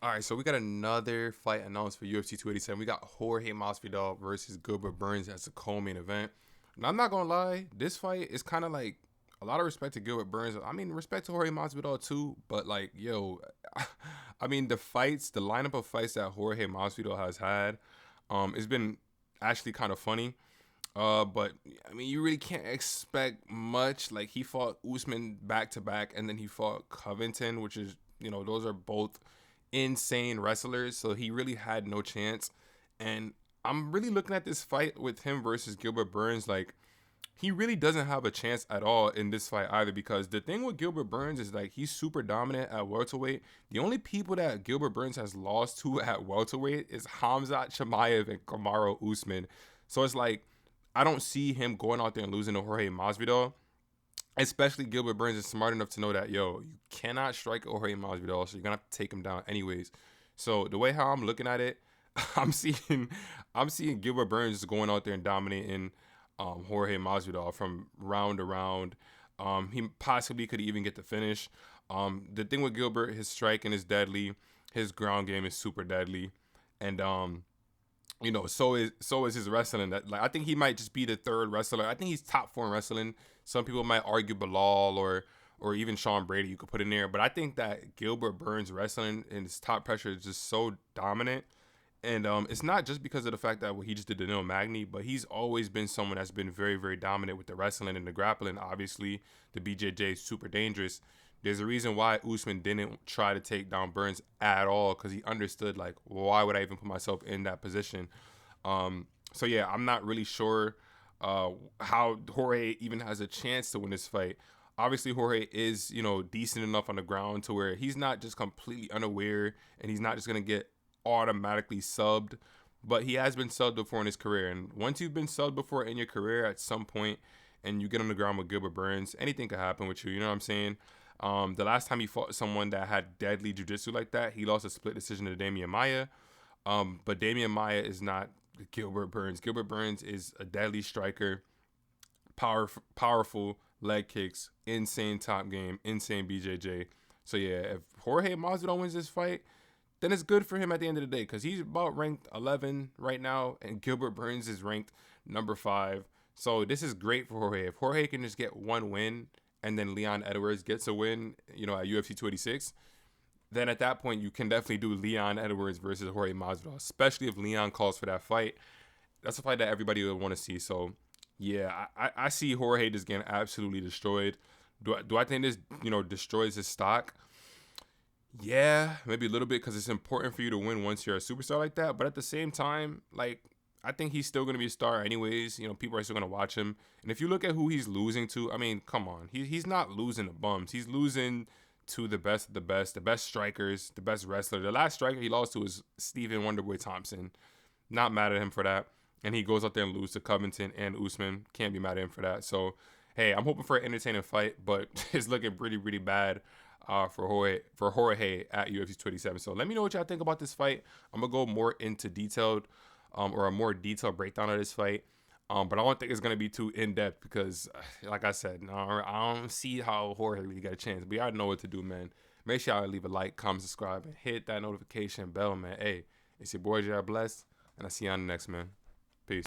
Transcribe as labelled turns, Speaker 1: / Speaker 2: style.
Speaker 1: All right, so we got another fight announced for UFC 287. We got Jorge Masvidal versus Gilbert Burns as a co-main event. And I'm not gonna lie, this fight is kind of like a lot of respect to Gilbert Burns. I mean, respect to Jorge Masvidal too, but like, yo, I mean, the lineup of fights that Jorge Masvidal has had, it's been actually kind of funny. But I mean, you really can't expect much. Like he fought Usman back to back, and then he fought Covington, which is those are both insane wrestlers. So he really had no chance. And I'm really looking at this fight with him versus Gilbert Burns. Like he really doesn't have a chance at all in this fight either. Because the thing with Gilbert Burns is like he's super dominant at welterweight. The only people that Gilbert Burns has lost to at welterweight is Hamzat Chimaev and Kamaru Usman. So it's like I don't see him going out there and losing to Jorge Masvidal. Especially Gilbert Burns is smart enough to know that you cannot strike Jorge Masvidal, so you're gonna have to take him down anyways. So the way how I'm looking at it, I'm seeing I'm seeing Gilbert Burns just going out there and dominating Jorge Masvidal from round to round. He possibly could even get the finish. The thing with Gilbert, his striking is deadly, his ground game is super deadly, and so is his wrestling. That like I think he might just be the third wrestler. I think he's top four in wrestling. Some people might argue Bilal or even Sean Brady you could put in there, but I think that Gilbert Burns wrestling and his top pressure is just so dominant. And it's not just because of the fact that he just did the Neil Magny, but he's always been someone that's been very, very dominant with the wrestling and the grappling. Obviously, the BJJ is super dangerous. There's a reason why Usman didn't try to take down Burns at all because he understood, like, why would I even put myself in that position? So, yeah, I'm not really sure how Jorge even has a chance to win this fight. Obviously, Jorge is, decent enough on the ground to where he's not just completely unaware and he's not just going to get automatically subbed, but he has been subbed before in his career. And once you've been subbed before in your career at some point and you get on the ground with Gilbert Burns, anything could happen with you. You know what I'm saying? The last time he fought someone that had deadly jiu-jitsu like that, he lost a split decision to Damian Maia. But Damian Maia is not Gilbert Burns. Gilbert Burns is a deadly striker, powerful leg kicks, insane top game, insane BJJ. So yeah, if Jorge Masvidal wins this fight, then it's good for him at the end of the day because he's about ranked 11 right now, and Gilbert Burns is ranked number 5. So this is great for Jorge. If Jorge can just get one win and then Leon Edwards gets a win, at UFC 286, then at that point you can definitely do Leon Edwards versus Jorge Masvidal, especially if Leon calls for that fight. That's a fight that everybody would want to see. So yeah, I see Jorge just getting absolutely destroyed. Do I think this destroys his stock? Yeah, maybe a little bit because it's important for you to win once you're a superstar like that. But at the same time, like I think he's still gonna be a star anyways. People are still gonna watch him. And if you look at who he's losing to, I mean, come on, he's not losing to bums. He's losing to the best of the best strikers, the best wrestler. The last striker he lost to was Stephen Wonderboy Thompson. Not mad at him for that. And he goes out there and loses to Covington and Usman. Can't be mad at him for that. So hey, I'm hoping for an entertaining fight, but it's looking pretty, pretty bad for Jorge at UFC 27. So let me know what y'all think about this fight. I'm gonna go more into detailed or a more detailed breakdown of this fight. But I don't think it's gonna be too in depth because, like I said, no, I don't see how Jorge really got a chance. But y'all know what to do, man. Make sure y'all leave a like, comment, subscribe, and hit that notification bell, man. Hey, it's your boy J.R. Blessed, and I see you on the next, man. Peace.